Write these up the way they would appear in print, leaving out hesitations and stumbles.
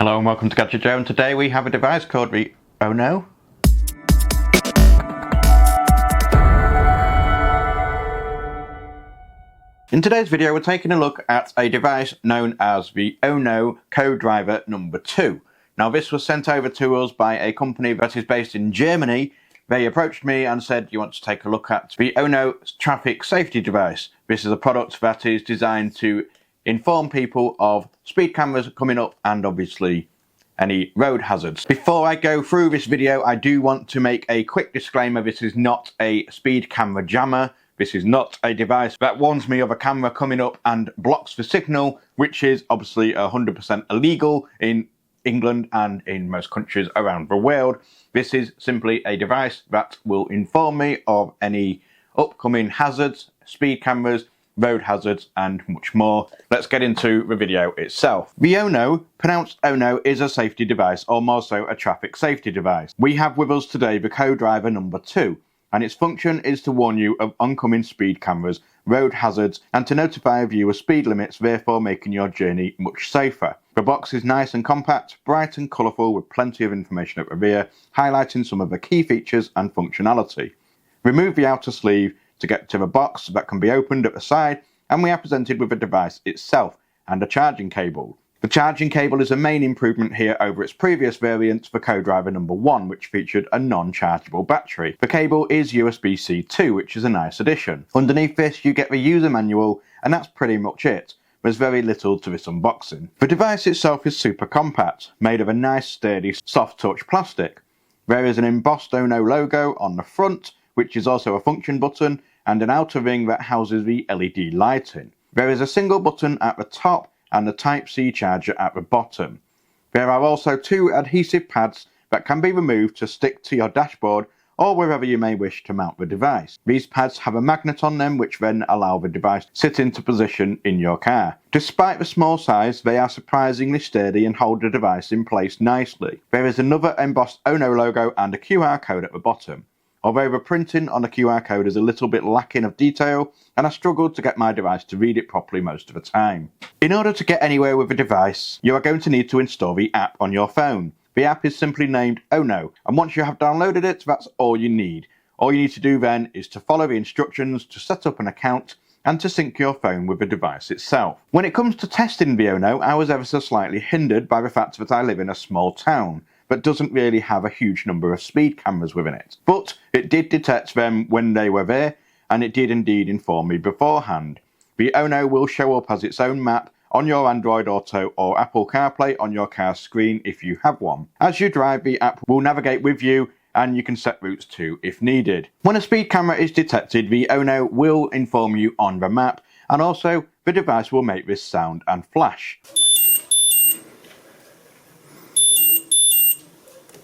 Hello and welcome to Gadget Joe, and today we have a device called the OOONO. In today's video we're taking a look at a device known as the OOONO Co-Driver No2. Now this was sent over to us by a company that is based in Germany. They approached me and said, you want to take a look at the OOONO traffic safety device. This is a product that is designed to inform people of speed cameras coming up and obviously any road hazards. Before I go through this video, I do want to make a quick disclaimer. This is not a speed camera jammer. This is not a device that warns me of a camera coming up and blocks the signal, which is obviously 100% illegal in England and in most countries around the world. This is simply a device that will inform me of any upcoming hazards, speed cameras, road hazards and much more. Let's get into the video itself. The OOONO, pronounced OONO, is a safety device, or more so a traffic safety device. We have with us today the Co-Driver No2, and its function is to warn you of oncoming speed cameras, road hazards and to notify you of speed limits, therefore making your journey much safer. The box is nice and compact, bright and colourful with plenty of information at the rear, highlighting some of the key features and functionality. Remove the outer sleeve to get to the box that can be opened at the side, and we are presented with the device itself and a charging cable. The charging cable is a main improvement here over its previous variant, the Co-Driver No1, which featured a non-chargeable battery. The cable is USB-C 2, which is a nice addition. Underneath this you get the user manual, and that's pretty much it. There's very little to this unboxing. The device itself is super compact, made of a nice sturdy soft touch plastic. There is an embossed OOONO logo on the front, which is also a function button, and an outer ring that houses the LED lighting. There is a single button at the top and a Type-C charger at the bottom. There are also two adhesive pads that can be removed to stick to your dashboard or wherever you may wish to mount the device. These pads have a magnet on them which then allow the device to sit into position in your car. Despite the small size, they are surprisingly sturdy and hold the device in place nicely. There is another embossed OOONO logo and a QR code at the bottom. Although the printing on the QR code is a little bit lacking of detail, and I struggled to get my device to read it properly most of the time. In order to get anywhere with the device, you are going to need to install the app on your phone. The app is simply named OOONO, and once you have downloaded it, that's all you need. All you need to do then is to follow the instructions to set up an account and to sync your phone with the device itself. When it comes to testing the OOONO, I was ever so slightly hindered by the fact that I live in a small town that doesn't really have a huge number of speed cameras within it. But it did detect them when they were there, and it did indeed inform me beforehand. The OOONO will show up as its own map on your Android Auto or Apple CarPlay on your car's screen if you have one. As you drive, the app will navigate with you, and you can set routes too if needed. When a speed camera is detected, the OOONO will inform you on the map, and also the device will make this sound and flash.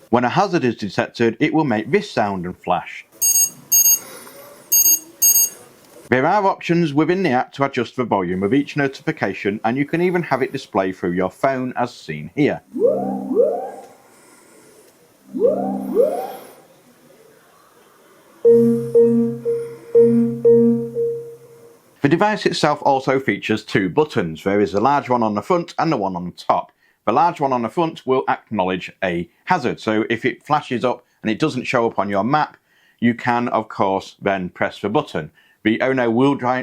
When a hazard is detected, it will make this sound and flash. There are options within the app to adjust the volume of each notification, and you can even have it display through your phone as seen here. The device itself also features two buttons. There is a large one on the front and the one on the top. The large one on the front will acknowledge a hazard, so if it flashes up and it doesn't show up on your map, you can of course then press the button. The OOONO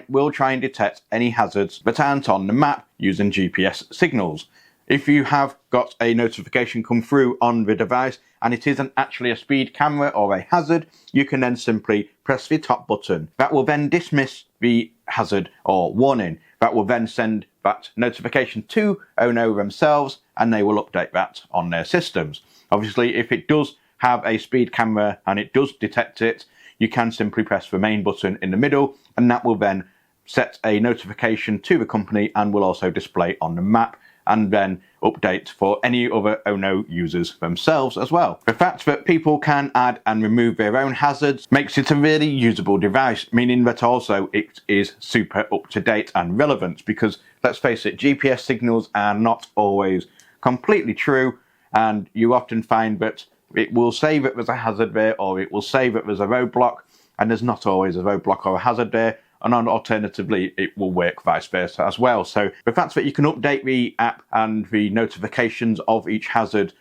will try and detect any hazards that aren't on the map using GPS signals. If you have got a notification come through on the device and it isn't actually a speed camera or a hazard, you can then simply press the top button. That will then dismiss the hazard or warning. That will then send that notification to OOONO themselves, and they will update that on their systems. Obviously, if it does have a speed camera and it does detect it, you can simply press the main button in the middle, and that will then set a notification to the company and will also display on the map and then update for any other OOONO users themselves as well. The fact that people can add and remove their own hazards makes it a really usable device, meaning that also it is super up to date and relevant, because let's face it, GPS signals are not always completely true, and you often find that it will say that there's a hazard there, or it will say that there's a roadblock, and there's not always a roadblock or a hazard there. and alternatively it will work vice versa as well. So the fact that you can update the app and the notifications of each hazard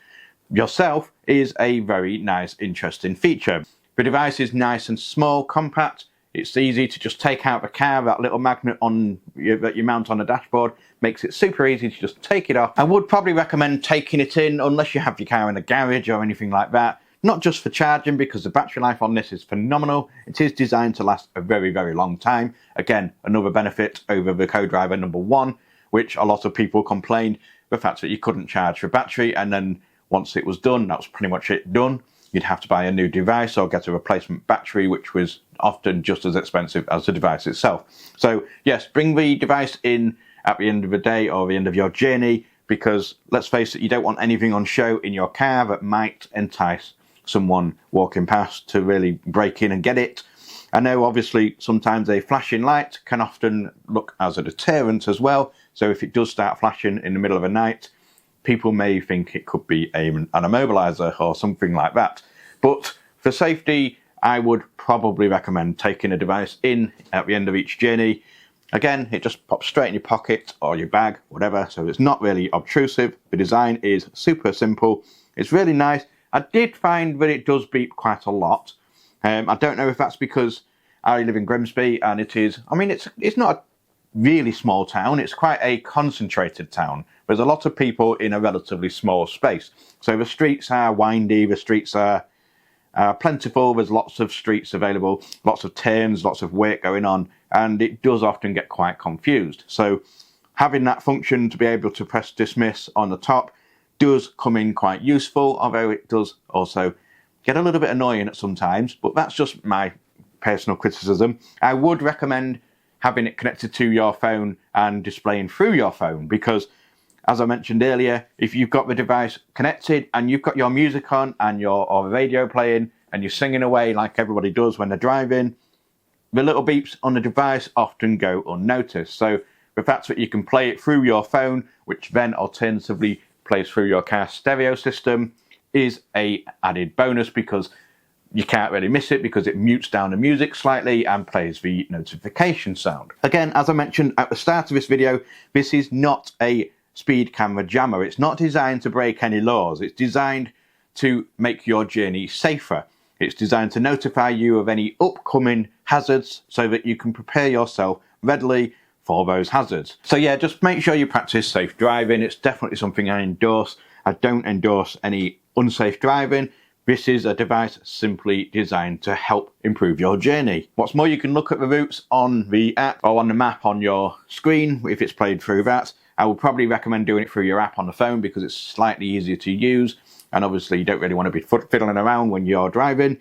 yourself is a very nice, interesting feature. The device is nice and small, compact. It's easy to just take out the car. That little magnet that you mount on the dashboard makes it super easy to just take it off. I would probably recommend taking it in unless you have your car in a garage or anything like that. Not just for charging, because the battery life on this is phenomenal. It is designed to last a very, very long time. Again, another benefit over the Co-Driver No.1, which a lot of people complained, the fact that you couldn't charge the battery, and then once it was done, that was pretty much it done. You'd have to buy a new device or get a replacement battery, which was often just as expensive as the device itself. So yes, bring the device in at the end of the day or the end of your journey, because let's face it, you don't want anything on show in your car that might entice someone walking past to really break in and get it. I know obviously sometimes a flashing light can often look as a deterrent as well. So if it does start flashing in the middle of the night, people may think it could be an immobilizer or something like that. But for safety, I would probably recommend taking a device in at the end of each journey. Again, it just pops straight in your pocket or your bag, whatever, so it's not really obtrusive. The design is super simple. It's really nice. I did find that it does beep quite a lot. I don't know if that's because I live in Grimsby and it is, I mean, it's not a really small town. It's quite a concentrated town. There's a lot of people in a relatively small space. So the streets are windy, the streets are plentiful, there's lots of streets available, lots of turns, lots of work going on, and it does often get quite confused. So having that function to be able to press dismiss on the top does come in quite useful, although it does also get a little bit annoying at some times, but that's just my personal criticism. I would recommend having it connected to your phone and displaying through your phone, because as I mentioned earlier, if you've got the device connected and you've got your music on and or radio playing and you're singing away like everybody does when they're driving, the little beeps on the device often go unnoticed. So the fact that you can play it through your phone, which then alternatively plays through your car stereo system, is a added bonus, because you can't really miss it because it mutes down the music slightly and plays the notification sound. Again, as I mentioned at the start of this video, this is not a speed camera jammer. It's not designed to break any laws. It's designed to make your journey safer. It's designed to notify you of any upcoming hazards so that you can prepare yourself readily for those hazards. So yeah, just make sure you practice safe driving. It's definitely something I endorse. I don't endorse any unsafe driving. This is a device simply designed to help improve your journey. What's more, you can look at the routes on the app or on the map on your screen if it's played through that. I would probably recommend doing it through your app on the phone because it's slightly easier to use, and obviously you don't really want to be fiddling around when you're driving.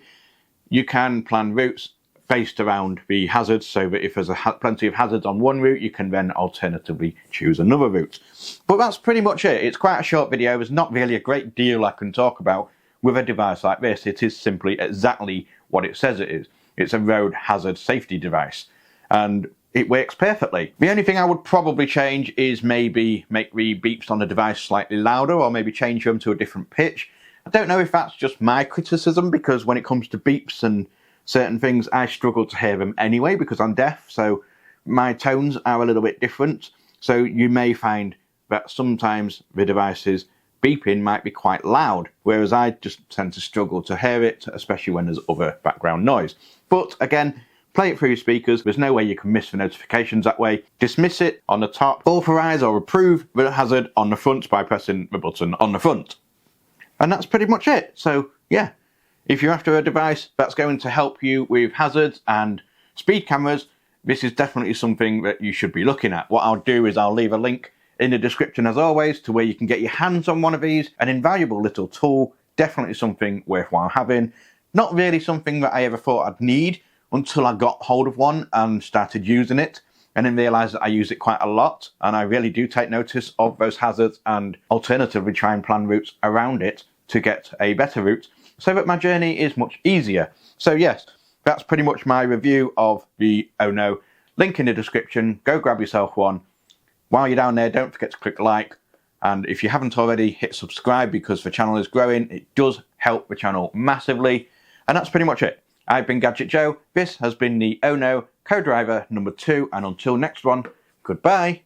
You can plan routes based around the hazards, so that if there's plenty of hazards on one route, you can then alternatively choose another route. But that's pretty much it. It's quite a short video. There's not really a great deal I can talk about with a device like this. It is simply exactly what it says it is. It's a road hazard safety device, and it works perfectly. The only thing I would probably change is maybe make the beeps on the device slightly louder, or maybe change them to a different pitch. I don't know if that's just my criticism, because when it comes to beeps and certain things, I struggle to hear them anyway because I'm deaf, so my tones are a little bit different. So you may find that sometimes the device's beeping might be quite loud, whereas I just tend to struggle to hear it, especially when there's other background noise. But again, play it through your speakers. There's no way you can miss the notifications that way. Dismiss it on the top. Authorize or approve the hazard on the front by pressing the button on the front. And that's pretty much it. So yeah, if you're after a device that's going to help you with hazards and speed cameras, this is definitely something that you should be looking at. What I'll do is I'll leave a link in the description as always to where you can get your hands on one of these. An invaluable little tool, definitely something worthwhile having. Not really something that I ever thought I'd need until I got hold of one and started using it, and then realised that I use it quite a lot, and I really do take notice of those hazards and alternatively try and plan routes around it to get a better route so that my journey is much easier. So yes, that's pretty much my review of the OONO. Link in the description. Go grab yourself one. While you're down there, don't forget to click like, and if you haven't already, hit subscribe, because the channel is growing. It does help the channel massively. And that's pretty much it. I've been Gadget Joe. This has been the OONO Co-Driver number 2, and until next one, goodbye.